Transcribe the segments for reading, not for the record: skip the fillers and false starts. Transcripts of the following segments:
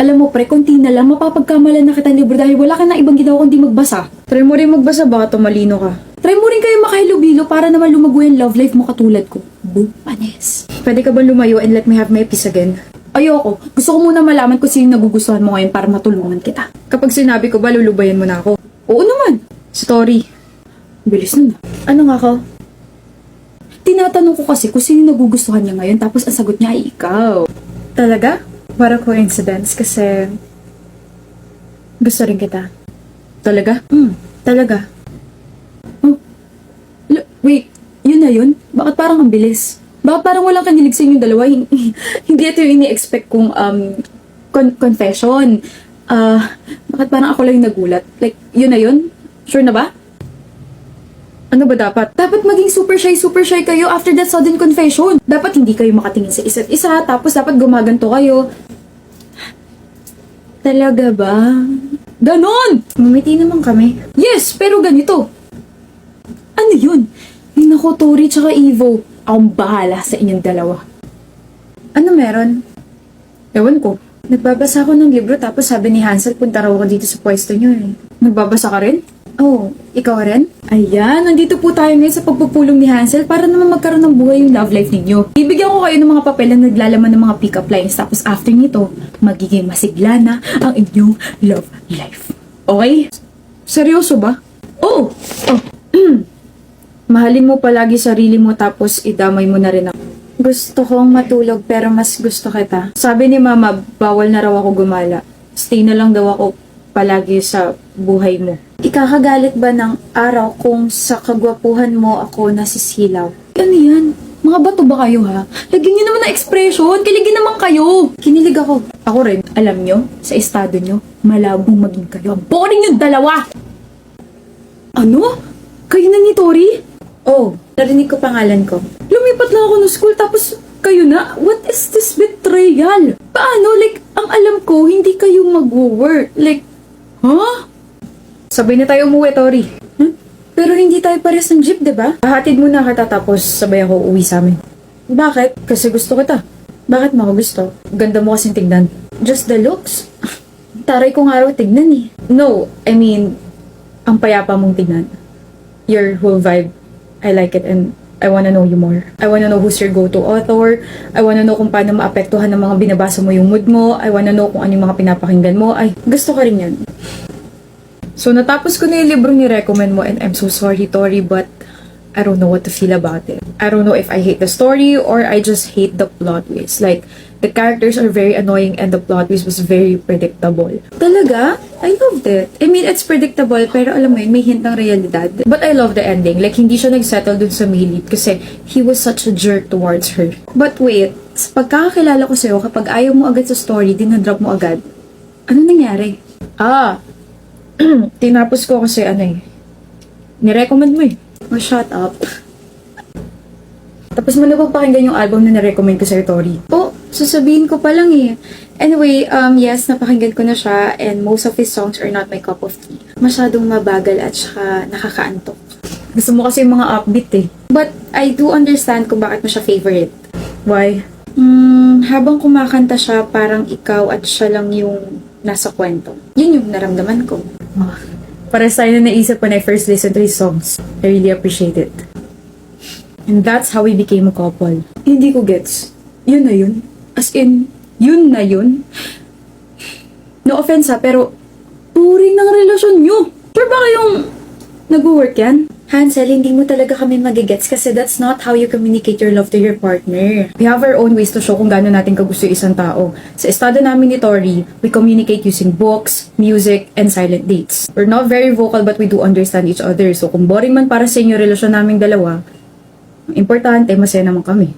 Alam mo pre, konti na lang, mapapagkamalan na kita ng libro dahil wala ka na ibang ginawa kundi magbasa. Try mo rin magbasa, baka tumalino ka. Try mo rin kayo makahilubilo para naman lumago yung love life mo katulad ko. Bupanes. Pwede ka ba lumayo and let me have my peace again? Ayoko. Gusto ko muna malaman kung sino nagugustuhan mo ngayon para matulungan kita. Kapag sinabi ko ba, lulubayan mo na ako. Oo naman. Story. Bilis nun. Ano nga ako? Tinatanong ko kasi kung sino nagugustuhan niya ngayon tapos ang sagot niya ay ikaw. Talaga? What a coincidence kasi gusto rin kita. Talaga? Talaga. Wait, yun na yun? Bakit parang ang bilis? Bakit parang walang kanilig sa inyong dalawa? Hindi ito yung ini-expect kong confession. Bakit parang ako lang yung nagulat? Like, yun na yun? Sure na ba? Ano ba dapat? Dapat maging super shy kayo after that sudden confession. Dapat hindi kayo makatingin sa isa't isa, tapos dapat gumaganto kayo. Talaga ba? Ganon! Mamiti naman kami. Yes, pero ganito. Ano yun? Ay nako, Tori tsaka Evo. Akong bahala sa inyong dalawa. Ano meron? Ewan ko. Nagbabasa ako ng libro tapos sabi ni Hansel punta raw ako dito sa pwesto niyo eh. Nagbabasa ka rin? Oh, ikaw rin? Ayan, nandito po tayo ngayon sa pagpupulong ni Hansel para naman magkaroon ng buhay yung love life ninyo. Bibigyan ko kayo ng mga papel na naglalaman ng mga pick-up lines tapos after nito, magiging masigla na ang inyong love life. Okay? Seryoso ba? Oo! Mahalin mo palagi sarili mo tapos idamay mo na rin ako. Gusto kong matulog pero mas gusto kita. Sabi ni Mama, bawal na raw ako gumala. Stay na lang daw ako palagi sa buhay mo. Ikakagalit ba ng araw kung sa kagwapuhan mo ako nasisilaw? Ano yan? Mga bato ba kayo ha? Lagyan nyo naman ng expression. Kiligin naman kayo. Kinilig ako. Ako rin, alam nyo, sa estado nyo, malabong maging kayo. Ang boring yung dalawa! Ano? Kayo na ni Tori? Oh, narinig ko pangalan ko. Lumipat lang ako ng school tapos kayo na? What is this betrayal? Paano? Like, ang alam ko, hindi kayo mag-work. Like, huh? Sabay na tayo umuwi, Tori. Pero hindi tayo pares ng jeep, diba? Hahatid muna kita tapos sabay ako uwi sa amin. Bakit? Kasi gusto kita. Bakit mo ako gusto? Ganda mo kasing tignan. Just the looks? Taray ko nga raw tignan eh. No, I mean, ang payapa mong tignan. Your whole vibe. I like it and I wanna know you more. I wanna know who's your go-to author. I wanna know kung paano maapektuhan ng mga binabasa mo yung mood mo. I wanna know kung ano yung mga pinapakinggan mo. Ay, gusto ko rin yan. So, natapos ko na yung libro ni-recommend mo and I'm so sorry, Tori, but I don't know what to feel about it. I don't know if I hate the story or I just hate the plot twist. Like, the characters are very annoying and the plot twist was very predictable. Talaga? I loved it. I mean, it's predictable pero alam mo yun, may hint ng realidad. But I love the ending. Like, hindi siya nagsettle dun sa main lead kasi he was such a jerk towards her. But wait, sa pagkakakilala ko sa'yo, kapag ayaw mo agad sa story, dinadrop mo agad. Ano nangyari? Tinapos ko kasi nirecommend mo eh. Oh, shut up. Tapos mo na ba pakinggan yung album na nirecommend ko sa'yo, Tori? Oh, sasabihin ko pa lang eh. Anyway, yes, napakinggan ko na siya and most of his songs are not my cup of tea. Masyadong mabagal at saka nakakaantok. Gusto mo kasi yung mga upbeat eh. But I do understand kung bakit mo siya favorite. Why? Habang kumakanta siya, parang ikaw at siya lang yung nasa kwento. Yun yung naramdaman ko. Para sa na naisip when I first listened to his songs. I really appreciate it. And that's how we became a couple. Hindi ko gets. Yun na yun? As in, yun na yun? No offense ha, pero boring ng relasyon nyo. Sure ba kayong nag-work yan? Hansel, hindi mo talaga kami magigets kasi that's not how you communicate your love to your partner. We have our own ways to show kung gaano natin kagusto yung isang tao. Sa estado namin ni Tori, we communicate using books, music, and silent dates. We're not very vocal but we do understand each other. So kung boring man para sa inyo relasyon naming dalawa, ang importante, masaya naman kami.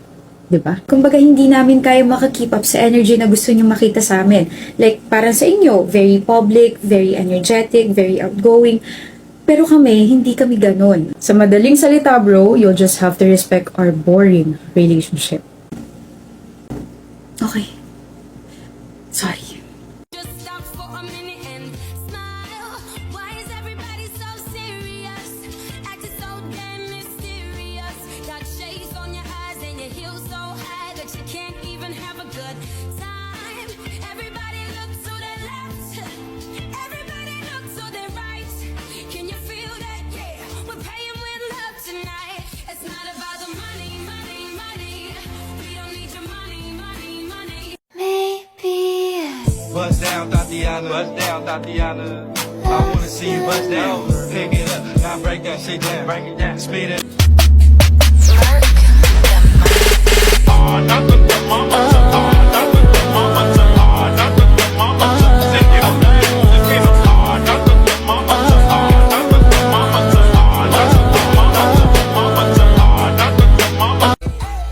Diba? Kumbaga, hindi namin kaya makakip up sa energy na gusto nyo makita sa amin. Like, parang sa inyo, very public, very energetic, very outgoing. Pero kami, hindi kami ganun. Sa madaling salita, bro, you'll just have to respect our boring relationship. Okay. Sorry. Just stop for a minute and smile. Why is everybody so serious? Acting so damn mysterious. Got shades on your eyes and your heels so high that you can't even have a good time. Everybody look to Bust down, Tatiana. Bust down, Tatiana. I wanna see you bust down. Pick it up, now break that shit down. Break it down, speed it.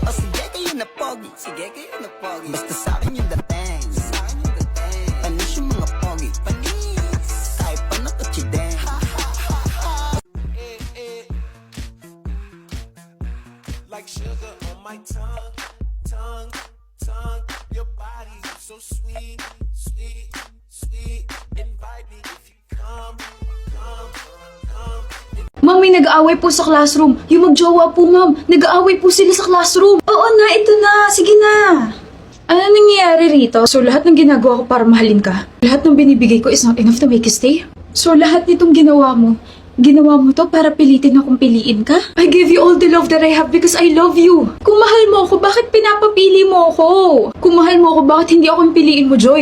O sige kayo na pogi, sige kayo na pogi. Basta sa'kin yung dating, panis yung mga pogi, panis. Kahit pa nakachideng. Like sugar on my tongue, tongue, tongue. Your body so sweet, sweet, sweet. Invite me if you come, come, come. Ma'am, may nag-aaway po sa classroom. Yung magjowa po, ma'am. Nag-aaway po sila sa classroom. Oo na, ito na. Sige na. Ano nangyayari rito? So, lahat ng ginagawa ko para mahalin ka, lahat ng binibigay ko is not enough to make you stay? So, lahat nitong ginawa mo to para pilitin akong piliin ka? I give you all the love that I have because I love you. Kung mahal mo ako, bakit pinapapili mo ako? Kung mahal mo ako, bakit hindi ako yung piliin mo, Joy?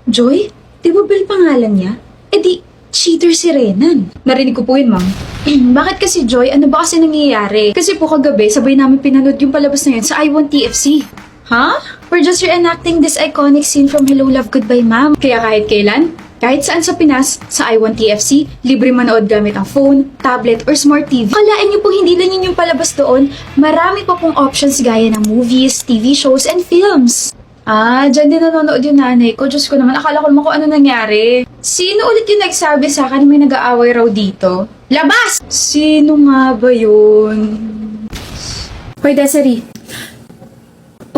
Joy? Di ba Bel pangalan niya? Eh di, cheater si Renan. Narinig ko po yun, ma'am. Bakit kasi, Joy? Ano ba kasi nangyayari? Kasi po kagabi, sabay namin pinanood yung palabas na yun sa I Want TFC. Huh? We're just reenacting this iconic scene from Hello, Love, Goodbye, Ma'am. Kaya kahit kailan, kahit saan sa Pinas, sa I Want TFC, libre manood gamit ang phone, tablet, or smart TV. Kalain niyo po hindi lang yun yung palabas doon. Marami pa pong options gaya ng movies, TV shows, and films. Ah, dyan din nanonood yung nanay ko. Diyos ko naman, akala ko naman kung ano nangyari. Sino ulit yung nagsabi sa akin na may nag-aaway raw dito? Labas! Sino nga ba yun? Hoy, Desiree.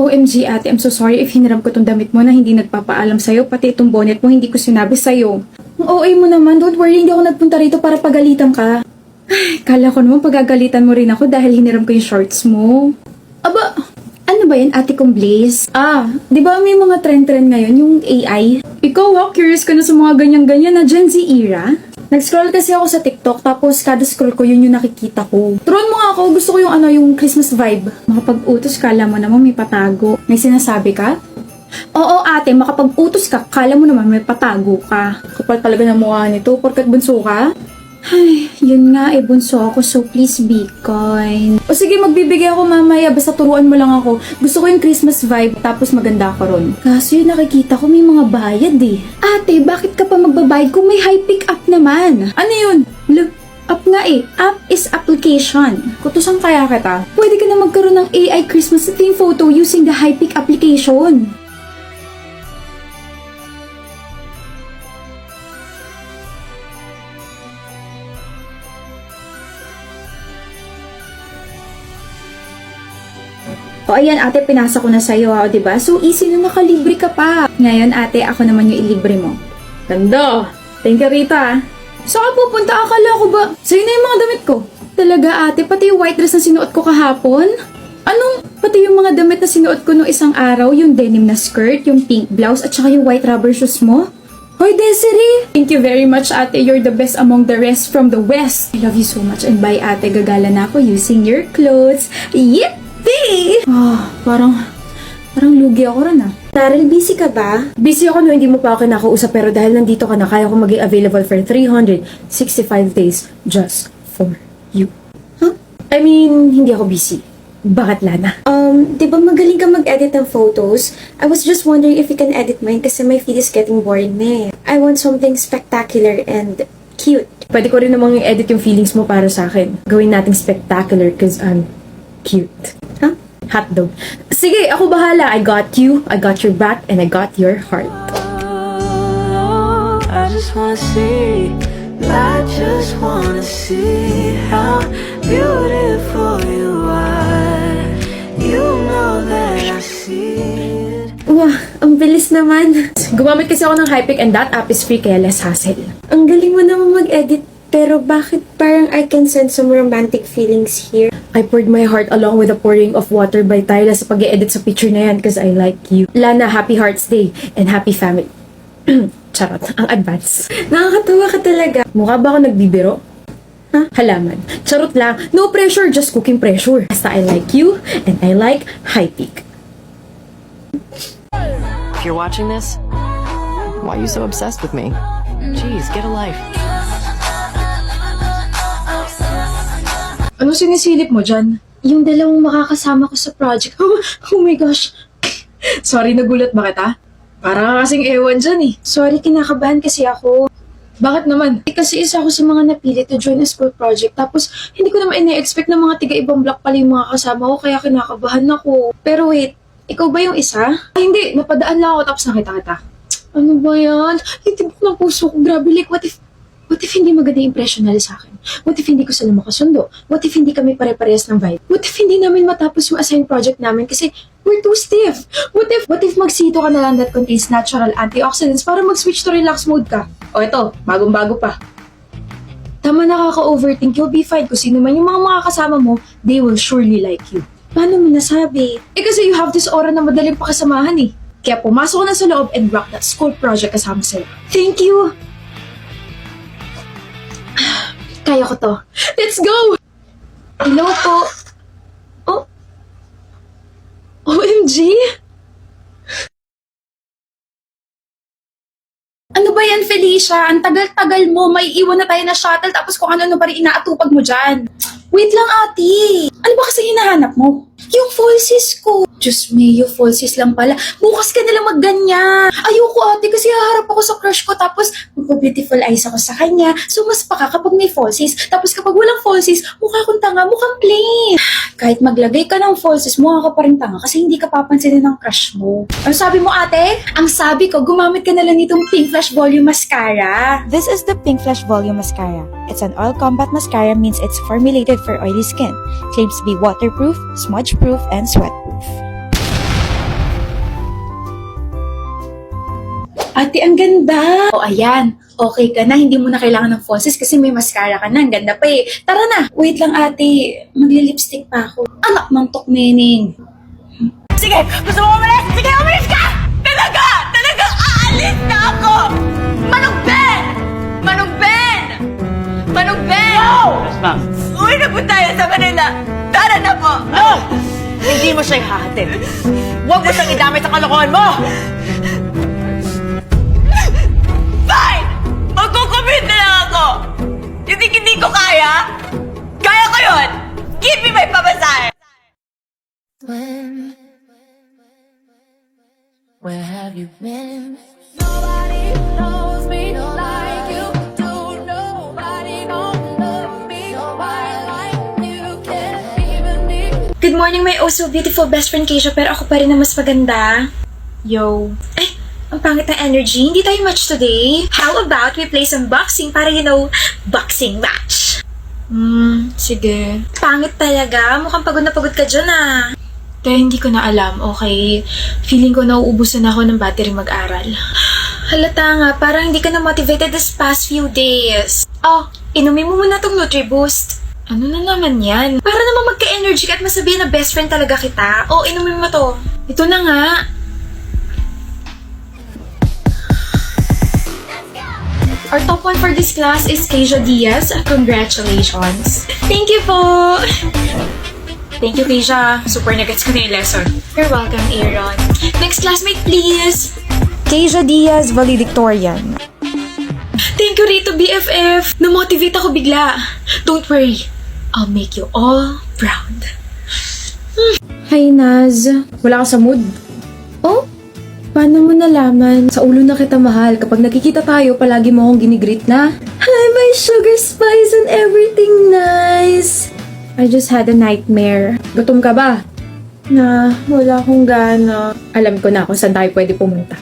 OMG, ate, I'm so sorry if hiniram ko tong damit mo na hindi nagpapaalam sa'yo, pati itong bonnet mo hindi ko sinabi sa'yo. Ang OA mo naman, don't worry, hindi ako nagpunta rito para pagalitan ka. Ay, kala ko naman pagagalitan mo rin ako dahil hiniram ko yung shorts mo. Aba, ano ba yan, ate kong Blaze? Ah, di ba may mga trend-trend ngayon, yung AI? Ikaw ha, curious ka na sa mga ganyan-ganyan na Gen Z era? Nag-scroll kasi ako sa TikTok, tapos kada scroll ko yun yung nakikita ko. Turuan mo nga ako, gusto ko yung yung Christmas vibe. Makapag-utos, kala mo naman may patago. May sinasabi ka? Oo ate, makapag-utos ka, kala mo naman may patago ka. Kapal talaga ng mukha nito, porkat bunso ka? Ay, yun nga bunso ako, so please be kind. O sige, magbibigay ako mamaya, basta turuan mo lang ako. Gusto ko yung Christmas vibe, tapos maganda ako ron. Kaso yung nakikita ko may mga bayad eh. Ate, bakit ka pa magbabayad kung may high pick up naman? Ano yun? Look, app nga eh. App is application. Kutusan kaya kita. Pwede ka na magkaroon ng AI Christmas theme photo using the high pick application. O ayan ate, pinasa ko na sa'yo ha, o diba? So easy na nakalibre ka pa. Ngayon ate, ako naman yung ilibre mo. Ganda! Thank you Rita. Saan ka pupunta? Akala ko ba? Sa'yo na yung mga damit ko. Talaga ate, pati yung white dress na sinuot ko kahapon? Anong, pati yung mga damit na sinuot ko nung isang araw, yung denim na skirt, yung pink blouse, at saka yung white rubber shoes mo? Hoy Desiree! Thank you very much ate, you're the best among the rest from the West. I love you so much and bye ate, gagala na ako using your clothes. Yep! Parang lugi ako rin ah. Daryl, busy ka ba? Busy ako no, hindi mo pa ako kinakausap pero dahil nandito ka na, kaya ko maging available for 365 days just for you. Huh? I mean, hindi ako busy. Bakit Lana? Di ba magaling ka mag-edit ng photos? I was just wondering if you can edit mine kasi my feed is getting boring na eh. I want something spectacular and cute. Pwede ko rin namang i-edit yung feelings mo para sa akin. Gawin nating spectacular cause I'm cute. Huh? Hotdog. Sige, ako bahala. I got you, I got your back, and I got your heart. I just wanna see, I just wanna see how beautiful you are. You know that I see it. Wah, ang bilis naman. Gumamit kasi ako ng Hypic and that app is free kaya less hassle. Ang galing mo naman mag-edit. Pero bakit parang I can sense some romantic feelings here? I poured my heart along with the pouring of water by Tyla sa pag-edit sa picture na yan because I like you. Lana, happy Hearts Day and happy family. Charot, ang advance. Nakakatawa ka talaga. Mukha ba ako nagbibiro? Ha? Halaman. Charot lang. No pressure, just cooking pressure. Basta I like you and I like Hypic. If you're watching this, Why are you so obsessed with me? Jeez, get a life. Anong sinisilip mo dyan? Yung dalawang makakasama ko sa project. Oh my gosh. Sorry, nagulat ba kita? Para ka kasing ewan dyan eh. Sorry, kinakabahan kasi ako. Bakit naman? Kasi isa ako sa mga napili to join a school project. Tapos, hindi ko naman ina-expect na mga tiga-ibang block pala yung mga kasama ko. Kaya kinakabahan ako. Pero wait, ikaw ba yung isa? Ay, hindi. Napadaan lang ako tapos nakita kita. Ano ba yan? Itibok ng puso ko. Grabe, like, what if hindi maganda yung impression nila sa akin? What if hindi ko sila makasundo? What if hindi kami pare-parehas ng vibe? What if hindi namin matapos yung assigned project namin kasi we're too stiff? What if magsito ka na lang that contains natural antioxidants para mag-switch to relax mode ka? O ito, bagong-bago pa. Tama, nakaka-overthink. You'll be fine. Kung sino man yung mga makakasama mo, they will surely like you. Paano mo nasabi? Eh kasi you have this aura na madaling pakasamahan eh. Kaya pumasok ko na sa loob and rock that school project kasama sila. Thank you! Kaya ko to. Let's go! Hello po. Oh. OMG! Ano ba yan, Felicia? Ang tagal-tagal mo. May iwan na tayo na shuttle tapos kung ano-ano pa rin inaatupag mo dyan. Wait lang, ate. Ano ba kasi hinahanap mo? Yung falsies ko. Diyos me, yung falsies lang pala. Bukas ka nalang magganyan. Ayoko ate kasi haharap ako sa crush ko tapos magpa-beautiful eyes ako sa kanya. So mas paka kapag may falsies. Tapos kapag walang falsies, mukha akong tanga, mukhang plain. Kahit maglagay ka ng falsies, mukha ka pa rin tanga kasi hindi ka papansinin ng crush mo. Ano sabi mo ate? Ang sabi ko, gumamit ka na lang nitong Pink Flash Volume Mascara. This is the Pink Flash Volume Mascara. It's an oil combat mascara, means it's formulated for oily skin. Claims to be waterproof, smudge-proof, and sweat-proof. Ate, ang ganda! O ayan, okay ka na, hindi mo na kailangan ng falsies kasi may mascara ka na, ang ganda pa eh. Tara na! Wait lang ate, magli-lipstick pa ako. Anak ng tukmening! Sige! Gusto mo umalis? Sige, umalis ka! Talaga! Talagang aalis na ako! Manong Ben! Manong Ben! Manong Ben! No! Yes, ma'am. Uwi na po tayo sa Manila! Tara na po! No! Hindi mo siya ihahatid. Huwag mo siyang idamay sa kalokohan mo! Fine! Magkukumit na lang ako! Hindi ko kaya? Kaya ko yun! Give me my pamasahe! Where have you been? Nobody knows me like you do. Nobody knows me quite like you can even me. Good morning, my oh so beautiful best friend Keisha, pero ako pa rin na mas maganda. Yo. Ay, ang pangit ng energy. Hindi tayo match today. How about we play some boxing para boxing match? Sige. Pangit talaga. Mukhang pagod na pagod ka dyan ah. Kaya hindi ko na alam, okay? Feeling ko nauubusan ako ng battery mag-aral. Halata nga, parang hindi ka na motivated this past few days. Oh, inumin mo muna tong Nutriboost. Ano na naman yan? Para naman magka-energy ka at masabihin na best friend talaga kita. Oh, inumin mo to. Ito na nga. Our top one for this class is Keisha Diaz. Congratulations. Thank you po. Thank you, Keisha. Super nagets ko na yung lesson. You're welcome, Aaron. Next classmate, please. Keisha Diaz, valedictorian. Thank you, Rito BFF. Na-motivate ako bigla. Don't worry. I'll make you all proud. Hi, Naz. Wala ka sa mood? Oh? Paano mo nalaman? Sa ulo na kita mahal. Kapag nakikita tayo, palagi mo akong ginigreet na. Hi, my sugar spice and everything nice. I just had a nightmare. Gutom ka ba? Na, wala akong gana. Alam ko na kung saan tayo pwede pumunta.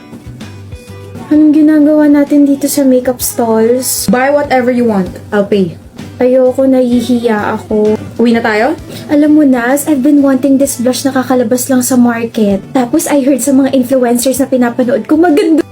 Anong ginagawa natin dito sa makeup stalls? Buy whatever you want. I'll pay. Ayoko, nahihiya ako. Uwi na tayo? Alam mo, Naz, I've been wanting this blush na kakalabas lang sa market. Tapos I heard sa mga influencers na pinapanood ko, maganda.